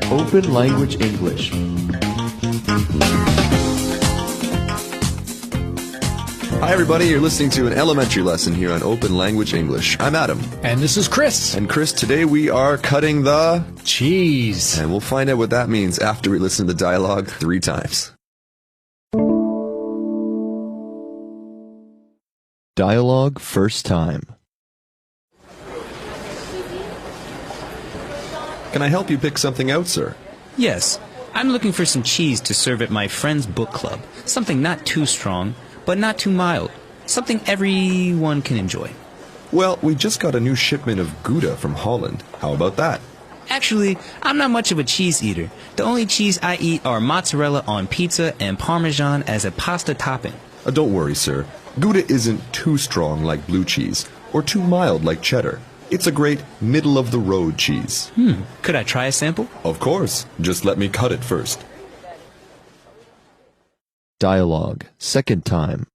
Open Language English. Hi everybody, you're listening to an elementary lesson here on Open Language English. I'm Adam. And this is Chris. And Chris, today we are cutting the cheese. And we'll find out what that means after we listen to the dialogue 3 times. Dialogue first time. Can I help you pick something out, sir? Yes, I'm looking for some cheese to serve at my friend's book club. Something not too strong, but not too mild. Something everyone can enjoy. Well, we just got a new shipment of Gouda from Holland. How about that? Actually, I'm not much of a cheese eater. The only cheese I eat are mozzarella on pizza and Parmesan as a pasta topping. Don't worry, sir. Gouda isn't too strong like blue cheese, or too mild like cheddar. It's a great middle-of-the-road cheese. Could I try a sample? Of course. Just let me cut it first. Dialogue second time.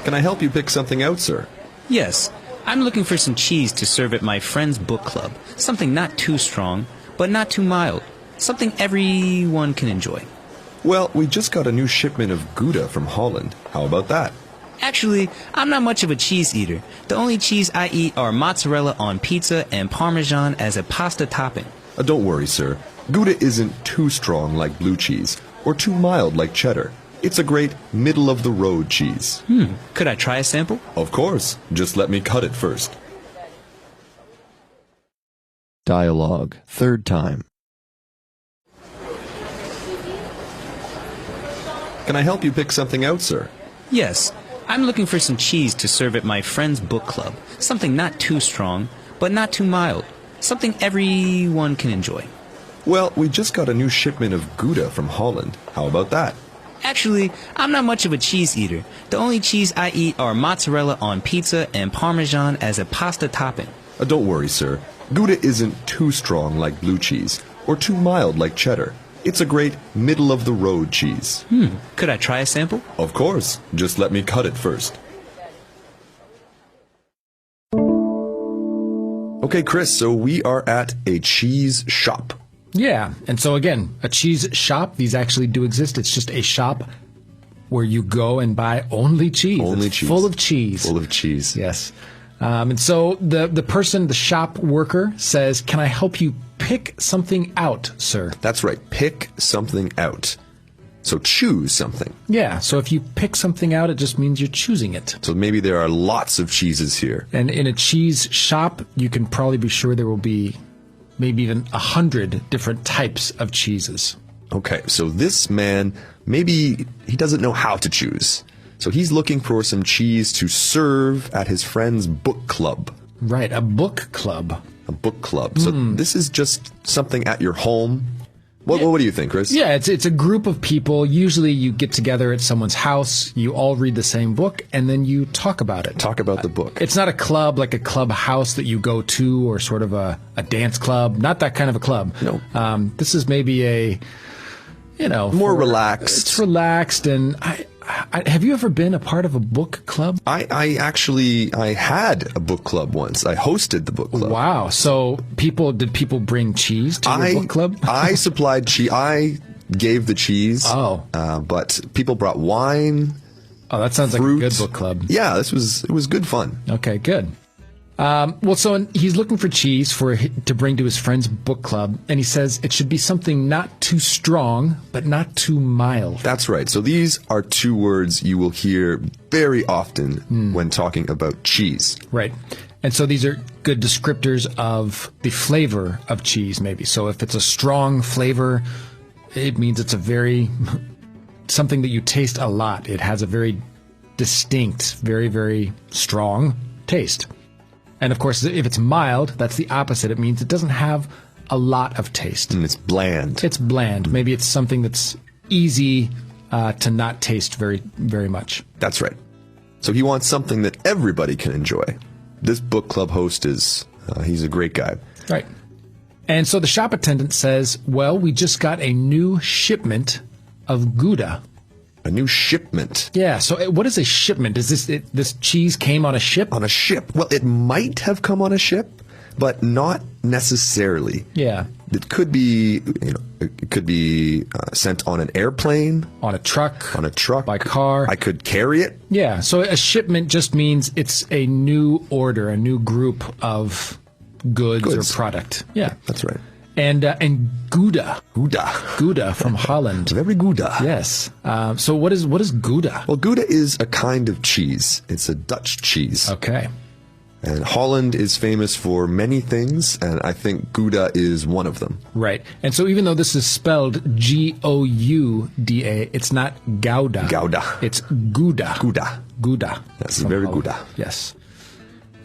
Can I help you pick something out, sir? Yes, I'm looking for some cheese to serve at my friend's book club. Something not too strong, but not too mild. Something everyone can enjoy. Well, we just got a new shipment of Gouda from Holland. How about that? Actually, I'm not much of a cheese eater. The only cheese I eat are mozzarella on pizza and Parmesan as a pasta topping. Don't worry, sir. Gouda isn't too strong like blue cheese, or too mild like cheddar. It's a great middle-of-the-road cheese. Could I try a sample? Of course. Just let me cut it first. Dialogue third time. Can I help you pick something out, sir? Yes, I'm looking for some cheese to serve at my friend's book club. Something not too strong, but not too mild. Something everyone can enjoy. Well, we just got a new shipment of Gouda from Holland. How about that? Actually, I'm not much of a cheese eater. The only cheese I eat are mozzarella on pizza and Parmesan as a pasta topping. Don't worry, sir. Gouda isn't too strong like blue cheese, or too mild like cheddar. It's a great middle-of-the-road cheese. Could I try a sample? Of course. Just let me cut it first. Okay, Chris, so we are at a cheese shop. Yeah, and so again, a cheese shop, these actually do exist. It's just a shop where you go and buy only cheese. Only it's cheese. Full of cheese. Full of cheese. Yes. And so the person, the shop worker says, "Can I help you pick something out, sir?" That's right. Pick something out. So choose something. Yeah, so if you pick something out, it just means you're choosing it. So maybe there are lots of cheeses here. And in a cheese shop, you can probably be sure there will be maybe even 100 different types of cheeses. Okay, so this man, maybe he doesn't know how to choose. So he's looking for some cheese to serve at his friend's book club. Right, a book club. A book club. So this is just something at your home. What do you think, Chris? Yeah, it's a group of people. Usually you get together at someone's house, you all read the same book, and then you talk about it. Talk about the book. It's not a club like a club house that you go to, or sort of a dance club. Not that kind of a club. No. This is maybe a, More relaxed. It's relaxed, and have you ever been a part of a book club? I actually had a book club once. I hosted the book club. Wow. So did people bring cheese to your book club? I supplied cheese. I gave the cheese. Oh. But people brought wine. Oh, that sounds fruit. like a good book club. Yeah, it was good fun. Okay, good. So he's looking for cheese to bring to his friend's book club, and he says it should be something not too strong, but not too mild. That's right. So these are 2 words you will hear very often when talking about cheese. Right. And so these are good descriptors of the flavor of cheese, maybe. So if it's a strong flavor, it means it's something that you taste a lot. It has a very distinct, very, very strong taste. And of course, if it's mild, that's the opposite. It means it doesn't have a lot of taste. And it's bland. It's bland. Maybe it's something that's easy to not taste very, very much. That's right. So he wants something that everybody can enjoy. This book club host he's a great guy. Right. And so the shop attendant says, "Well, we just got a new shipment of Gouda." a new shipment. Yeah. So what is a shipment? Is this cheese came on a ship? On a ship. Well, it might have come on a ship, but not necessarily. Yeah. It could be, it could be sent on an airplane, On a truck. on a truck, By car. I could carry it. Yeah. So a shipment just means it's a new order, a new group of goods. Or product. Yeah. That's right. And Gouda. Gouda. Gouda from Holland. Very Gouda. Yes. So what is Gouda? Well, Gouda is a kind of cheese. It's a Dutch cheese. Okay. And Holland is famous for many things, and I think Gouda is one of them. Right. And so even though this is spelled Gouda, it's not Gouda. Gouda. It's Gouda. Gouda. Gouda. Yes, from very Holland. Gouda. Yes.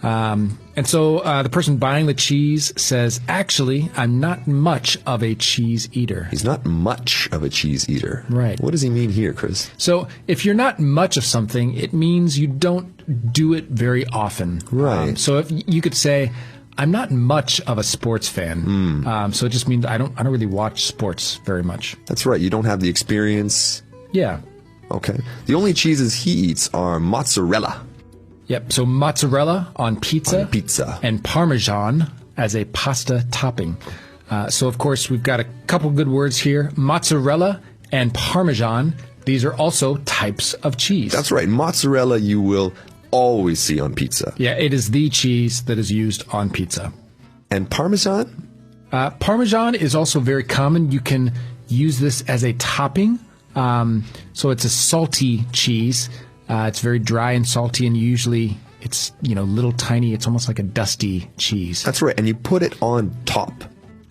And so the person buying the cheese says, actually, I'm not much of a cheese eater. He's not much of a cheese eater. Right. What does he mean here, Chris? So if you're not much of something, it means you don't do it very often. Right. So if you could say, I'm not much of a sports fan. So it just means I don't really watch sports very much. That's right. You don't have the experience. Yeah. Okay. The only cheeses he eats are mozzarella. Yep. So mozzarella on pizza. On pizza. And Parmesan as a pasta topping. So of course we've got a couple good words here. Mozzarella and Parmesan. These are also types of cheese. That's right. Mozzarella you will always see on pizza. Yeah, it is the cheese that is used on pizza. And Parmesan? Parmesan is also very common. You can use this as a topping. So it's a salty cheese. It's very dry and salty, and usually it's, little tiny. It's almost like a dusty cheese. That's right. And you put it on top.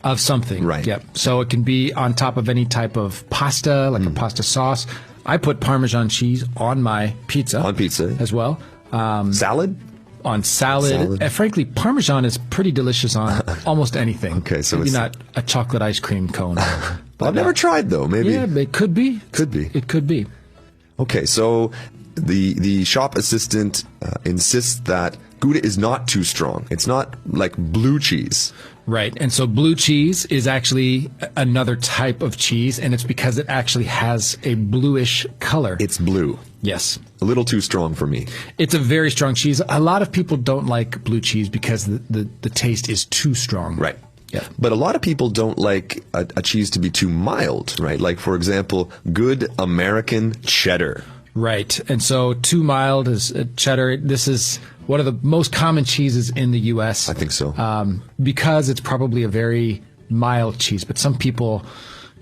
Of something. Right. Yep. So it can be on top of any type of pasta, like a pasta sauce. I put Parmesan cheese on my pizza. On pizza. As well. Salad? On salad. Frankly, Parmesan is pretty delicious on almost anything. Okay, so maybe it's not a chocolate ice cream cone. But I've never tried, though. Maybe. Yeah, it could be. Could be. It could be. Okay, so the shop assistant insists that Gouda is not too strong. It's not like blue cheese. Right. And so blue cheese is actually another type of cheese, and it's because it actually has a bluish color. It's blue. Yes. A little too strong for me. It's a very strong cheese. A lot of people don't like blue cheese because the taste is too strong. Right. Yeah. But a lot of people don't like a cheese to be too mild, right? Like, for example, good American cheddar. Right. And so too mild is cheddar. This is one of the most common cheeses in the U.S. I think so. Because it's probably a very mild cheese. But some people,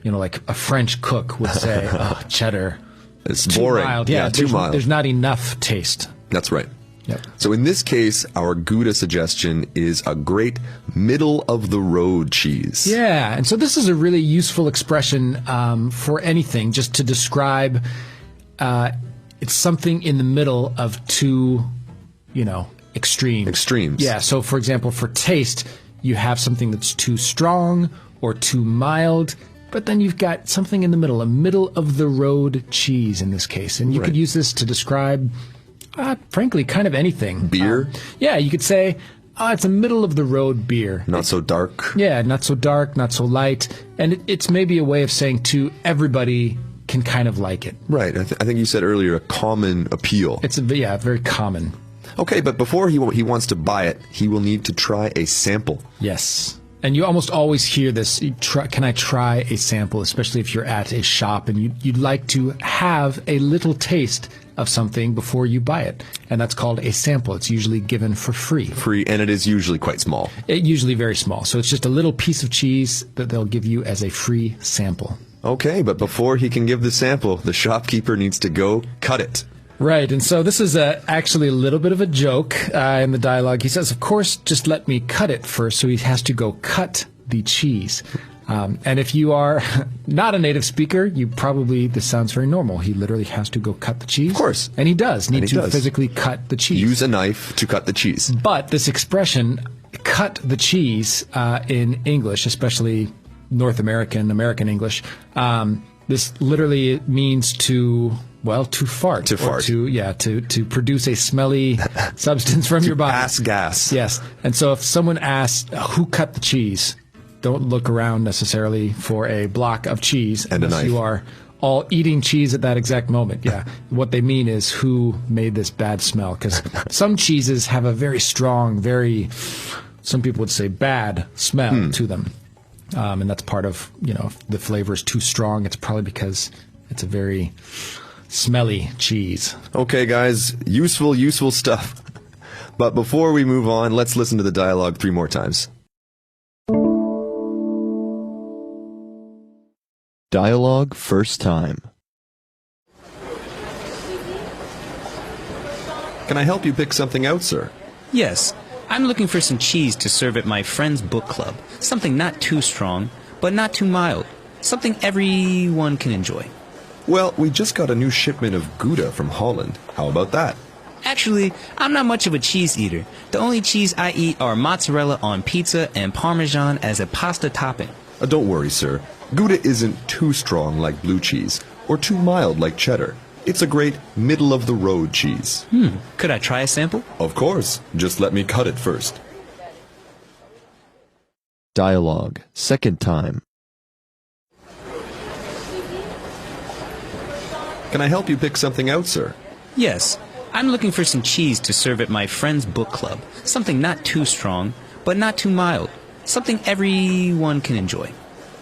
like a French cook would say, oh, cheddar. It's too boring. mild. Yeah, too mild. There's not enough taste. That's right. Yep. So in this case, our Gouda suggestion is a great middle-of-the-road cheese. Yeah. And so this is a really useful expression for anything, just to describe it's something in the middle of two, extremes. Extremes. Yeah. So, for example, for taste, you have something that's too strong or too mild, but then you've got something in the middle, a middle-of-the-road cheese in this case. And you could use this to describe, frankly, kind of anything. Beer? Yeah, you could say, it's a middle-of-the-road beer. Not so dark. Yeah, not so dark, not so light. And it's maybe a way of saying, too, everybody can kind of like it. Right. I think you said earlier a common appeal. It's very common. Okay, but before he wants to buy it, he will need to try a sample. Yes. And you almost always hear this, can I try a sample, especially if you're at a shop and you'd like to have a little taste of something before you buy it. And that's called a sample. It's usually given for free. Free, and it is usually quite small. Usually very small. So it's just a little piece of cheese that they'll give you as a free sample. Okay, but before he can give the sample, the shopkeeper needs to go cut it. Right, and so this is actually a little bit of a joke in the dialogue. He says, of course, just let me cut it first, so he has to go cut the cheese. And if you are not a native speaker, this sounds very normal. He literally has to go cut the cheese. Of course. And he does need to physically cut the cheese. Use a knife to cut the cheese. But this expression, cut the cheese, in English, especially North American English, this literally means to fart. To fart. To produce a smelly substance from your body. Pass gas. Yes. And so if someone asks, who cut the cheese? Don't look around necessarily for a block of cheese And a unless knife. you are all eating cheese at that exact moment. Yeah. What they mean is who made this bad smell. Because some cheeses have a very strong, some people would say bad smell to them. And that's part of, if the flavor is too strong, it's probably because it's a very smelly cheese. Okay, guys, useful stuff. But before we move on, let's listen to the dialogue 3 more times. Dialogue first time. Can I help you pick something out, sir? Yes, I'm looking for some cheese to serve at my friend's book club. Something not too strong, but not too mild. Something everyone can enjoy. Well, we just got a new shipment of Gouda from Holland. How about that? Actually, I'm not much of a cheese eater. The only cheese I eat are mozzarella on pizza and Parmesan as a pasta topping. Don't worry, sir. Gouda isn't too strong like blue cheese, or too mild like cheddar. It's a great middle-of-the-road cheese. Could I try a sample? Of course. Just let me cut it first. Dialogue second time. Can I help you pick something out, sir? Yes, I'm looking for some cheese to serve at my friend's book club. Something not too strong, but not too mild. Something everyone can enjoy.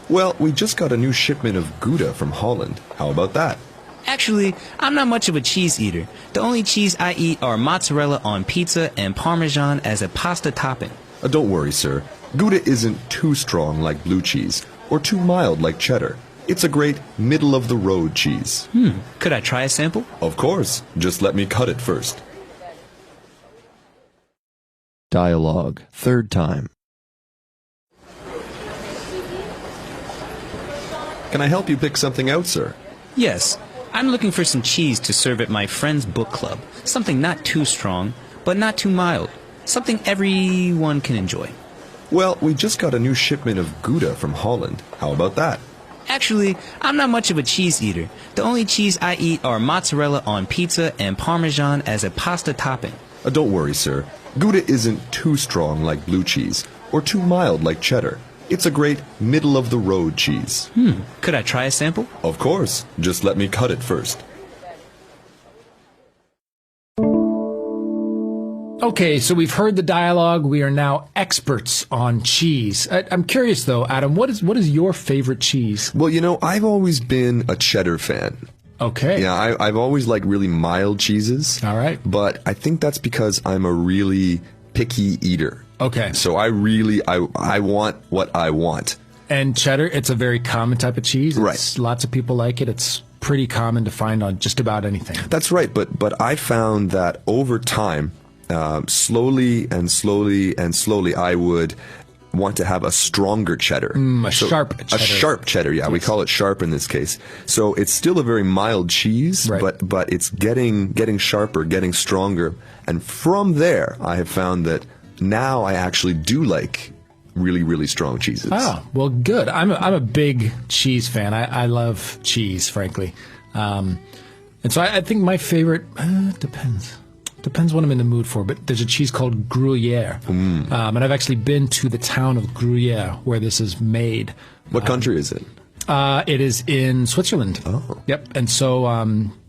Well, we just got a new shipment of Gouda from Holland. How about that? Actually, I'm not much of a cheese eater. The only cheese I eat are mozzarella on pizza and Parmesan as a pasta topping. Don't worry, sir. Gouda isn't too strong like blue cheese, or too mild like cheddar. It's a great middle-of-the-road cheese. Could I try a sample? Of course. Just let me cut it first. Dialogue third time. Can I help you pick something out, sir? Yes, I'm looking for some cheese to serve at my friend's book club. Something not too strong, but not too mild. Something everyone can enjoy. Well, we just got a new shipment of Gouda from Holland. How about that? Actually, I'm not much of a cheese eater. The only cheese I eat are mozzarella on pizza and Parmesan as a pasta topping. Don't worry, sir. Gouda isn't too strong like blue cheese, or too mild like cheddar. It's a great middle-of-the-road cheese. Could I try a sample? Of course. Just let me cut it first. Okay, so we've heard the dialogue. We are now experts on cheese. I'm curious, though, Adam, what is your favorite cheese? Well, I've always been a cheddar fan. Okay. Yeah, I've always liked really mild cheeses. All right. But I think that's because I'm a really picky eater. Okay. So I want what I want. And cheddar, it's a very common type of cheese. Right. Lots of people like it. It's pretty common to find on just about anything. That's right. But I found that over time, slowly, I would want to have a stronger cheddar. Sharp cheddar. A sharp cheddar, yeah. Yes. We call it sharp in this case. So it's still a very mild cheese, right, but it's getting sharper, getting stronger. And from there, I have found that now I actually do like really, really strong cheeses. Oh, well, good. I'm a big cheese fan. I love cheese, frankly. And so I think my favorite, depends what I'm in the mood for, but there's a cheese called Gruyere. And I've actually been to the town of Gruyere where this is made. What country is it? It is in Switzerland. Oh. Yep. And so,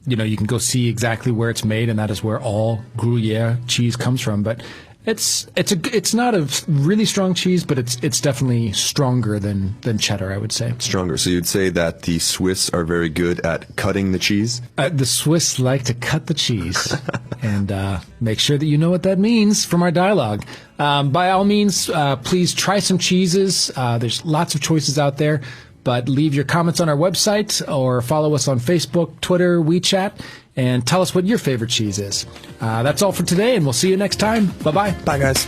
you can go see exactly where it's made, and that is where all Gruyere cheese comes from. But it's not a really strong cheese, but it's definitely stronger than cheddar, I would say. Stronger. So you'd say that the Swiss are very good at cutting the cheese? The Swiss like to cut the cheese. And make sure that you know what that means from our dialogue. By all means, please try some cheeses. There's lots of choices out there. But leave your comments on our website or follow us on Facebook, Twitter, WeChat, and tell us what your favorite cheese is. That's all for today, and we'll see you next time. Bye-bye. Bye, guys.